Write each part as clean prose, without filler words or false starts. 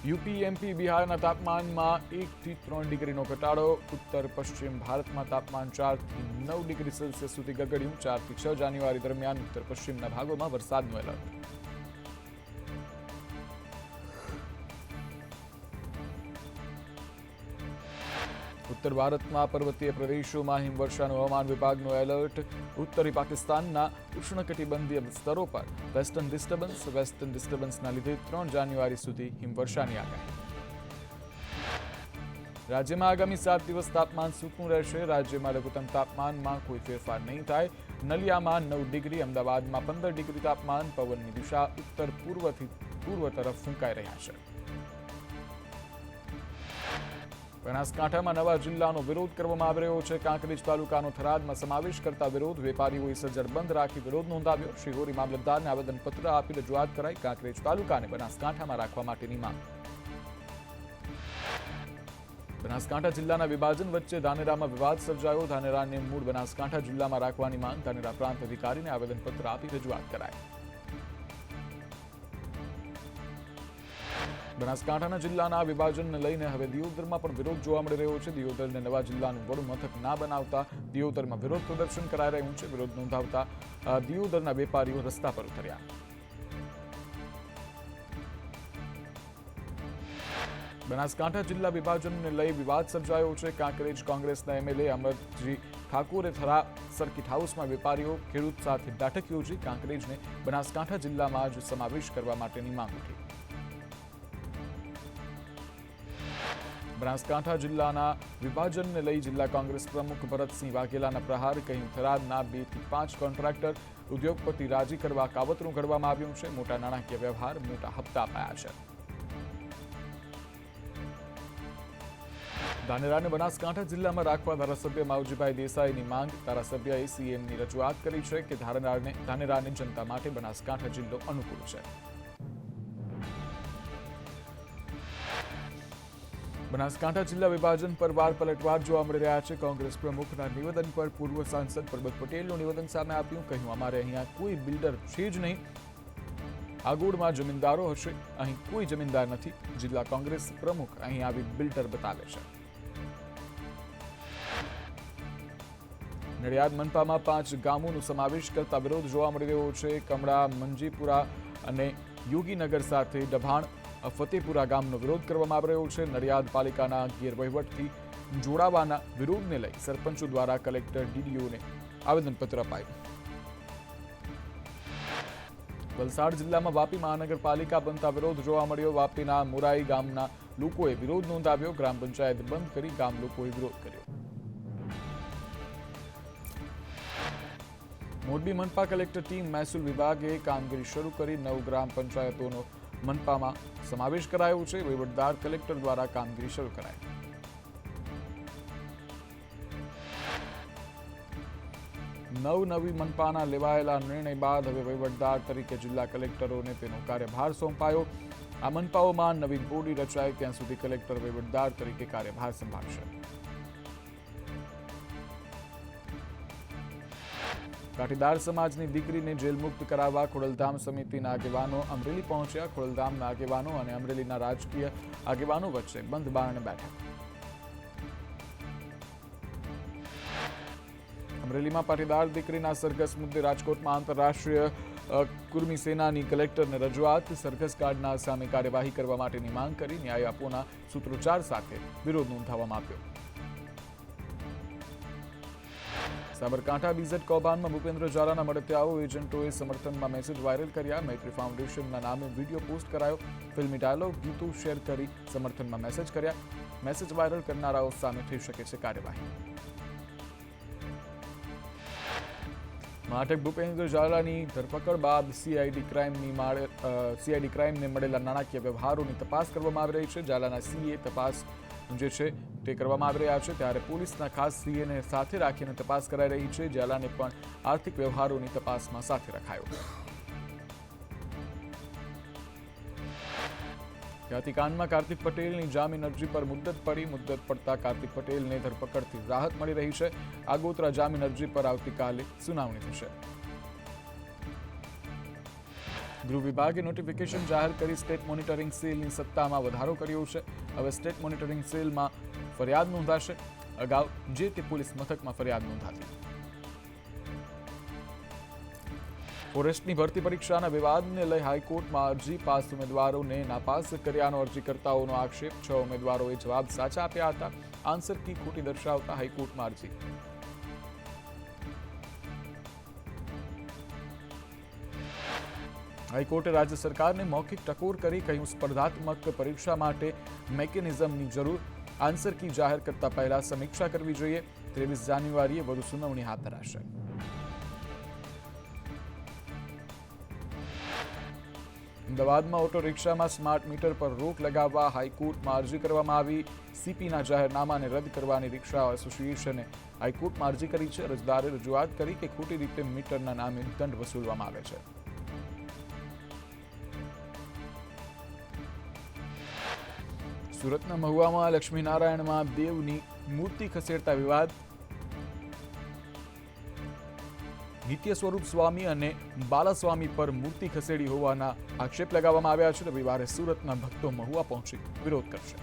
UP, MP, બિહારના તાપમાનમાં 1 થી 3 ડિગ્રીનો ઘટાડો. ઉત્તર પશ્ચિમ ભારતમાં તાપમાન 4 થી 9 ડિગ્રી સેલ્સિયસ સુધી ગગડ્યું. 4 થી 6 જાન્યુઆરી દરમિયાન ઉત્તર પશ્ચિમના ભાગોમાં વરસાદનું એલર્ટ. ઉત્તર ભારતમાં પર્વતીય પ્રદેશોમાં હિમવર્ષાનું હવામાન વિભાગનું એલર્ટ. ઉત્તરી પાકિસ્તાનના ઉષ્ણકટિબંધીય સ્તરો પર વેસ્ટર્ન ડિસ્ટર્બન્સના લીધે 3 જાન્યુઆરી સુધી હિમવર્ષાની આગાહી. રાજ્યમાં આગામી 7 દિવસ તાપમાન સૂકું રહેશે. રાજ્યમાં લઘુત્તમ તાપમાનમાં કોઈ ફેરફાર નહીં થાય. નલિયામાં 9 ડિગ્રી, અમદાવાદમાં 15 ડિગ્રી તાપમાન. પવનની દિશા ઉત્તર પૂર્વથી પૂર્વ તરફ ફૂંકાઈ રહ્યા છે. બનાસકાંઠામાં નવા જિલ્લાનો વિરોધ કરવામાં આવી રહ્યો છે. કાંકરેજ તાલુકાનો થરાદમાં સમાવેશ કરતા વિરોધ. વેપારીઓએ સજ્જડ બંધ રાખી વિરોધ નોંધાવ્યો. શિહોરી મામલતદારને આવેદનપત્ર આપી રજૂઆત કરાઈ. કાંકરેજ તાલુકાને બનાસકાંઠામાં રાખવા માટેની માંગ. બનાસકાંઠા જિલ્લાના વિભાજન વચ્ચે ધાનેરામાં વિવાદ સર્જાયો. ધાનેરાને મૂળ બનાસકાંઠા જિલ્લામાં રાખવાની માંગ. ધાનેરા પ્રાંત અધિકારીને આવેદનપત્ર આપી રજૂઆત કરાઈ. બનાસકાંઠાના જિલ્લાના વિભાજનને લઈને હવે દિયોદરમાં પણ વિરોધ જોવા મળી રહ્યો છે. દિયોદરને નવા જિલ્લાનું વડું મથક ના બનાવતા દિયોદરમાં વિરોધ પ્રદર્શન કરાઈ રહ્યું છે. વિરોધ નોંધાવતા દિયોદરના વેપારીઓ રસ્તા પર ઉતર્યા. બનાસકાંઠા જિલ્લા વિભાજનને લઈ વિવાદ સર્જાયો છે. કાંકરેજ કોંગ્રેસના એમએલએ અમરજી ઠાકોરે થરા સર્કિટ હાઉસમાં વેપારીઓ ખેડૂત સાથે બેઠક યોજી કાંકરેજને બનાસકાંઠા જિલ્લામાં જ સમાવેશ કરવા માટેની માંગ ઉઠી. બનાસકાંઠા જિલ્લાના વિભાજનને લઈ જિલ્લા કોંગ્રેસ પ્રમુખ ભરતસિંહ વાઘેલાના પ્રહાર. કહ્યું, થરાદના 2 થી 5 કોન્ટ્રાક્ટર ઉદ્યોગપતિ રાજી કરવા કાવતરું ઘડવામાં આવ્યું છે. મોટા નાણાકીય વ્યવહાર, મોટા હપ્તા અપાયા છે. ધાનેરાને બનાસકાંઠા જિલ્લામાં રાખવા ધારાસભ્ય માવજીભાઈ દેસાઈની માંગ. ધારાસભ્યએ સીએમની રજૂઆત કરી છે કે ધાનેરાની જનતા માટે બનાસકાંઠા જિલ્લો અનુકૂળ છે. બનાસકાંઠા જિલ્લા વિભાજન પર વાર પલટવાર જોવા મળી રહ્યા છે. કોંગ્રેસ પ્રમુખના નિવેદન પર પૂર્વ સાંસદ પરબત પટેલનું નિવેદન સામે આવ્યું. કહ્યું, અમારે અહીંયા કોઈ બિલ્ડર છે જ નહીં. આગોડમાં જમીનદારો હશે, અહીં કોઈ જમીનદાર નથી. જિલ્લા કોંગ્રેસ પ્રમુખ અહીં આવી બિલ્ડર બતાવે છે. નડિયાદ મનપામાં 5 ગામોનો સમાવેશ કરતા વિરોધ જોવા મળી રહ્યો છે. કમળા, મંજીપુરા અને યોગીનગર સાથે દભાણ, ફતેપુરા ગામનો વિરોધ કરવામાં આવી રહ્યો છે. નડિયાદ પાલિકાના ગેરવહીવટથી જોડાવાના વિરોધને લઈ સરપંચો દ્વારા કલેક્ટર ડીડીઓને આવેદનપત્ર અપાયું. વલસાડ જિલ્લામાં વાપી મહાનગરપાલિકા બનતા વિરોધ જોવા મળ્યો. વાપીના મોરાઈ ગામના લોકોએ વિરોધ નોંધાવ્યો. ગ્રામ પંચાયત બંધ કરી ગામ લોકોએ વિરોધ કર્યો. મોરબી મનપા કલેક્ટર ટીમ મહેસૂલ વિભાગે કામગીરી શરૂ કરી. 9 ગ્રામ પંચાયતોનો મનપામાં સમાવેશ કરાયો છે. વહીવટદાર કલેક્ટર દ્વારા કામગીરી શરૂ કરાઈ. નવી મનપાના લેવાયેલા નિર્ણય બાદ હવે વહીવટદાર તરીકે જિલ્લા કલેક્ટરોને તેનો કાર્યભાર સોંપાયો. આ મનપાઓમાં નવી બોડી રચાય ત્યાં સુધી કલેક્ટર વહીવટદાર તરીકે કાર્યભાર સંભાળશે. પાટીદાર સમાજની દીકરીને જેલમુક્ત કરાવવા ખોડલધામ સમિતિના આગેવાનો અમરેલી પહોંચ્યા. ખોડલધામના આગેવાનો અને અમરેલીના રાજકીય આગેવાનો વચ્ચે બંધ બારણે બેઠક. અમરેલીમાં પાટીદાર દીકરીના સરઘસ મુદ્દે રાજકોટમાં આંતરરાષ્ટ્રીય કુર્મી સેનાની કલેક્ટરને રજૂઆત. સરઘસ કાઢનાર સામે કાર્યવાહી કરવા માટેની માંગ કરી. ન્યાય આપોના સૂત્રોચ્ચાર સાથે વિરોધ નોંધાવવામાં આવ્યો. સાબરકાંઠા બીઝેડ કૌભાંડમાં ભૂપેન્દ્ર ઝાલાના મળતિયાઓ એજન્ટોએ સમર્થનમાં મેસેજ વાયરલ કર્યા. મૈત્રી ફાઉન્ડેશનના નામે વિડીયો પોસ્ટ કરાયો. ફિલ્મી ડાયલોગ, ગીતો શેર કરી સમર્થનમાં મેસેજ કર્યા. મેસેજ વાયરલ કરનારાઓ સામે થઈ શકે છે કાર્યવાહી. મહાટેક ભૂપેન્દ્ર ઝાલાની ધરપકડ બાદ સીઆઈડી ક્રાઇમને મળેલા નાણાકીય વ્યવહારોની તપાસ કરવામાં આવી રહી છે. ઝાલાના સીએ તપાસ જે છે તે કરવામાં આવી રહ્યા છે. ત્યારે પોલીસના ખાસ સીએને સાથે રાખીને તપાસ કરાઈ રહી છે. ઝાલાને પણ આર્થિક વ્યવહારોની તપાસમાં સાથે રખાયો. ખ્યાતિકાંડમાં કાર્તિક પટેલની જામીન અરજી પર મુદ્દત પડી. મુદ્દત પડતા કાર્તિક પટેલને ધરપકડથી રાહત મળી રહી છે. આગોતરા જામીન અરજી પર આવતીકાલે સુનાવણી થશે. ગૃહ વિભાગે નોટિફિકેશન જાહેર કરી સ્ટેટ મોનિટરિંગ સેલની સત્તામાં વધારો કર્યો છે. હવે સ્ટેટ મોનિટરિંગ સેલમાં ફરિયાદ નોંધાશે. અગાઉ જે તે પોલીસ મથકમાં ફરિયાદ નોંધાતી. ફોરેસ્ટની ભરતી પરીક્ષાના વિવાદને લઈ હાઈકોર્ટમાં અરજી. પાસ ઉમેદવારોને નાપાસ કર્યાનો અરજીકર્તાઓનો આક્ષેપ. 6 ઉમેદવારોએ જવાબ સાચા આપ્યા હતા. આન્સર કી ખોટી દર્શાવતા હાઈકોર્ટમાં અરજી. હાઈકોર્ટે રાજ્ય સરકારને મૌખિક ટકોર કરી કહ્યું, સ્પર્ધાત્મક પરીક્ષા માટે મેકેનિઝમની જરૂર. આન્સર કી જાહેર કરતા પહેલા સમીક્ષા કરવી જોઈએ. 23 જાન્યુઆરીએ વધુ સુનાવણી હાથ ધરાશે. અમદાવાદમાં ઓટો રિક્ષામાં સ્માર્ટ મીટર પર રોક લગાવવા હાઈકોર્ટમાં અરજી કરવામાં આવી. સીપીના જાહેરનામાને રદ કરવાની રિક્ષા એસોસિએશને હાઈકોર્ટમાં અરજી કરી છે. અરજદારે રજૂઆત કરી કે ખોટી રીતે મીટરના નામે દંડ વસૂલવામાં આવે છે. સુરતના મહુવામાં લક્ષ્મીનારાયણમાં દેવની મૂર્તિ ખસેડતા વિવાદ. નિત્ય સ્વરૂપ સ્વામી અને બાલાસ્વામી પર મૂર્તિ ખસેડી હોવાના આક્ષેપ લગાવવામાં આવ્યા છે. રવિવારે સુરતના ભક્તો મહુવા પહોંચી વિરોધ કરશે.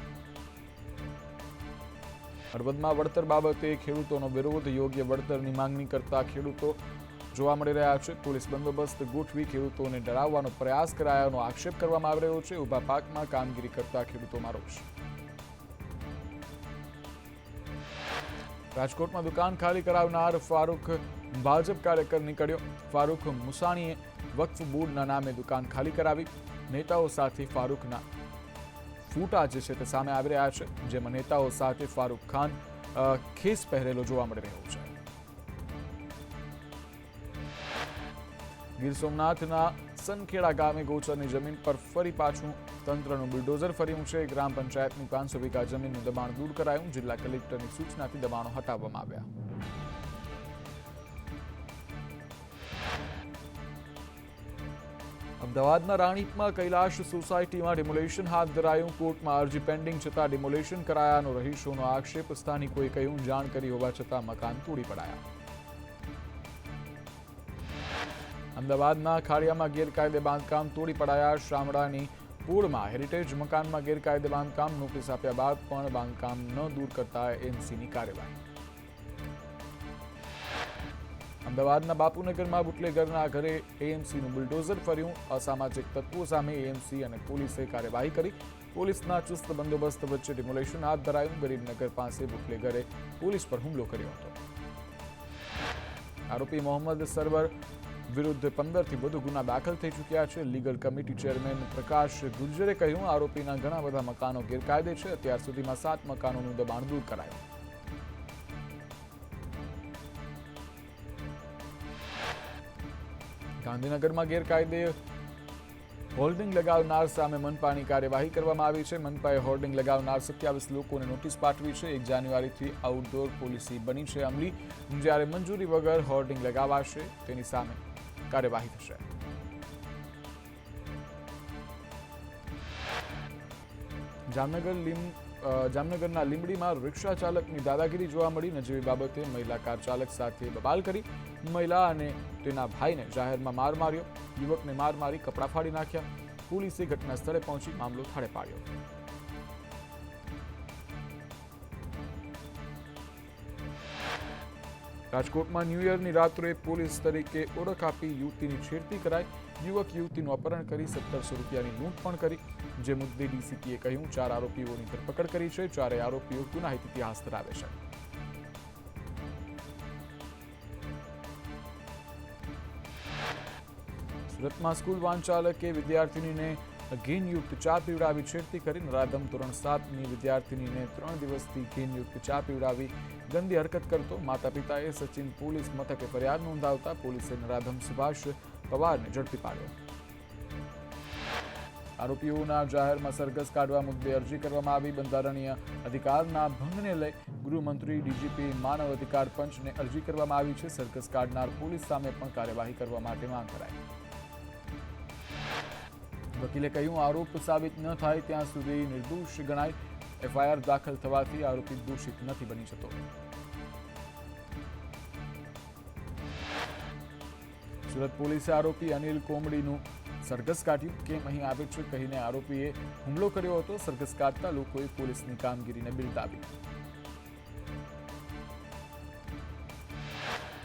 હળવદમાં વળતર બાબતે ખેડૂતોનો વિરોધ. યોગ્ય વળતરની માંગણી કરતા ખેડૂતો જોવા મળી રહ્યા છે. પોલીસ બંદોબસ્ત ગોઠવી ખેડૂતોને ડરાવવાનો પ્રયાસ કરાયાનો આક્ષેપ કરવામાં આવી રહ્યો છે. ઊભા પાકમાં કામગીરી કરતા ખેડૂતોમાં રોષ. રાજકોટમાં દુકાન ખાલી કરાવનાર ફારૂક ભાજપ કાર્યકર નીકળ્યો. ફારૂક મુસાણીએ વક્ફ બોર્ડના નામે દુકાન ખાલી કરાવી. નેતાઓ સાથે ફારૂકના ફૂટા જે છે તે સામે આવી રહ્યા છે, જેમાં નેતાઓ સાથે ફારૂક ખાન ખેસ પહેરેલો જોવા મળી રહ્યો છે. ગીર સોમનાથના સનખેડા ગામે ગોચરની જમીન પર ફરી પાછું તંત્રનું બુલડોઝર ફર્યું છે. ગ્રામ પંચાયતની 500 વીઘા જમીનનું દબાણ દૂર કરાયું. જિલ્લા કલેક્ટરની સૂચનાથી દબાણો હટાવવામાં આવ્યા. અમદાવાદના રાણીપમાં કૈલાશ સોસાયટીમાં ડિમોલેશન હાથ ધરાયું. કોર્ટમાં અરજી પેન્ડિંગ છતાં ડિમોલેશન કરાયાનો રહીશોનો આક્ષેપ. સ્થાનિકોએ કહ્યું, જાણ કરી હોવા છતાં મકાન તોડી પડાયા. અમદાવાદના ખાડિયામાં ગેરકાયદે બાંધકામ તોડી પડાયા. શામળાની પૂળમાં હેરિટેજ મકાનમાં ગેરકાયદે બાંધકામ. નોટિસ આપ્યા બાદ પણ બાંધકામ ન દૂર કરતા એએમસીની કાર્યવાહી. અમદાવાદના બાપુનગરમાં બુટલેગરના ઘરે એએમસીનું બુલડોઝર ફર્યું. અસામાજિક તત્વો સામે એએમસી અને પોલીસે કાર્યવાહી કરી. પોલીસના ચુસ્ત બંદોબસ્ત વચ્ચે ડિમોલેશન હાથ ધરાયું. ગરીબનગર પાસે બુટલેગરે પોલીસ પર હુમલો કર્યો હતો. આરોપી મોહમ્મદ સરવર વિરુદ્ધ 15થી વધુ ગુના દાખલ થઈ ચૂક્યા છે. લીગલ કમિટી ચેરમેન પ્રકાશ ગુર્જરે કહ્યું, આરોપીના ઘણા બધા મકાનો ગેરકાયદે છે. અત્યાર સુધીમાં 7 મકાનોનું દબાણ દૂર કરાયું. ગાંધીનગરમાં ગેરકાયદે હોર્ડિંગ લગાવનાર સામે મનપાની કાર્યવાહી કરવામાં આવી છે. મનપાએ હોર્ડિંગ લગાવનાર 27 લોકોને નોટિસ પાઠવી છે. 1 જાન્યુઆરીથી આઉટડોર પોલિસી બની છે અમલી. જ્યારે મંજૂરી વગર હોર્ડિંગ લગાવાશે તેની સામે કાર્યવાહી થશે. જામનગરના લીંબડીમાં રિક્ષા ચાલકની દાદાગીરી જોવા મળી. નજીવી બાબતે મહિલા કાર ચાલક સાથે બબાલ કરી. મહિલા અને તેના ભાઈને જાહેરમાં માર માર્યો. યુવકને માર મારી કપડાં ફાડી નાખ્યા. પોલીસે ઘટના સ્થળે પહોંચી મામલો થાળે પાડ્યો. રાજકોટમાં ન્યૂ યરની રાત્રે પોલીસ તરીકે ઓળખ આપી યુવતીની છેડતી કરાઈ. યુવક યુવતીનું અપહરણ કરી 1700 રૂપિયાની લૂંટ પણ કરી. જે મુદ્દે ડીસીપીએ કહ્યું, 4 આરોપીઓની ધરપકડ કરી છે. 4 આરોપીઓ ગુનાહિત ઇતિહાસ ધરાવે છે. સુરતમાં સ્કૂલ વાન ચાલકે વિદ્યાર્થીનીને ઘેનયુક્ત ચા પીવડાવી છેડતી કરી. નરાધમ ધોરણ 7ની વિદ્યાર્થીનીને 3 દિવસથી ઘેનયુક્ત ચા પીવડાવી ગંદી હરકત કરતો માતા પિતાએ સચિન પોલીસ મથકે ફરિયાદ નોંધાવતા પોલીસે નરાધમ સુભાષ પવારને ઝડપી પાડ્યો. આરોપીઓના જાહેરમાં સરઘસ કાઢવા મુદ્દે અરજી કરવામાં આવી. બંધારણીય અધિકારના ભંગને લઈ ગૃહમંત્રી, ડીજીપી, માનવ અધિકાર પંચને અરજી કરવામાં આવી છે. સરઘસ કાઢનાર પોલીસ સામે પણ કાર્યવાહી કરવા માટે માંગ કરાઈ. વકીલે કહ્યું, આરોપ સાબિત ન થાય ત્યાં સુધી નિર્દોષ ગણાય. એફઆઈઆર દાખલ થવાથી આરોપી દોષિત નથી બની જતો. સુરત પોલીસે આરોપી અનિલ કોમડીનું સરઘસ કાઢ્યું, કેમ અહીં આવે છે કહીને આરોપીએ હુમલો કર્યો હતો. સરઘસ કાઢતા લોકોએ પોલીસની કામગીરીને બિરદાવી.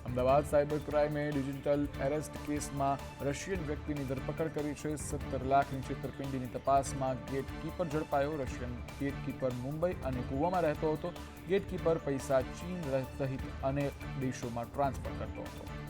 અમદાવાદ સાયબર ક્રાઇમે ડિજિટલ એરેસ્ટ કેસમાં રશિયન વ્યક્તિની ધરપકડ કરી છે. 17 લાખની છેતરપિંડીની તપાસમાં ગેટકીપર ઝડપાયો. રશિયન ગેટકીપર મુંબઈ અને ગોવામાં રહેતો હતો. ગેટકીપર પૈસા ચીન સહિત અનેક દેશોમાં ટ્રાન્સફર કરતો હતો.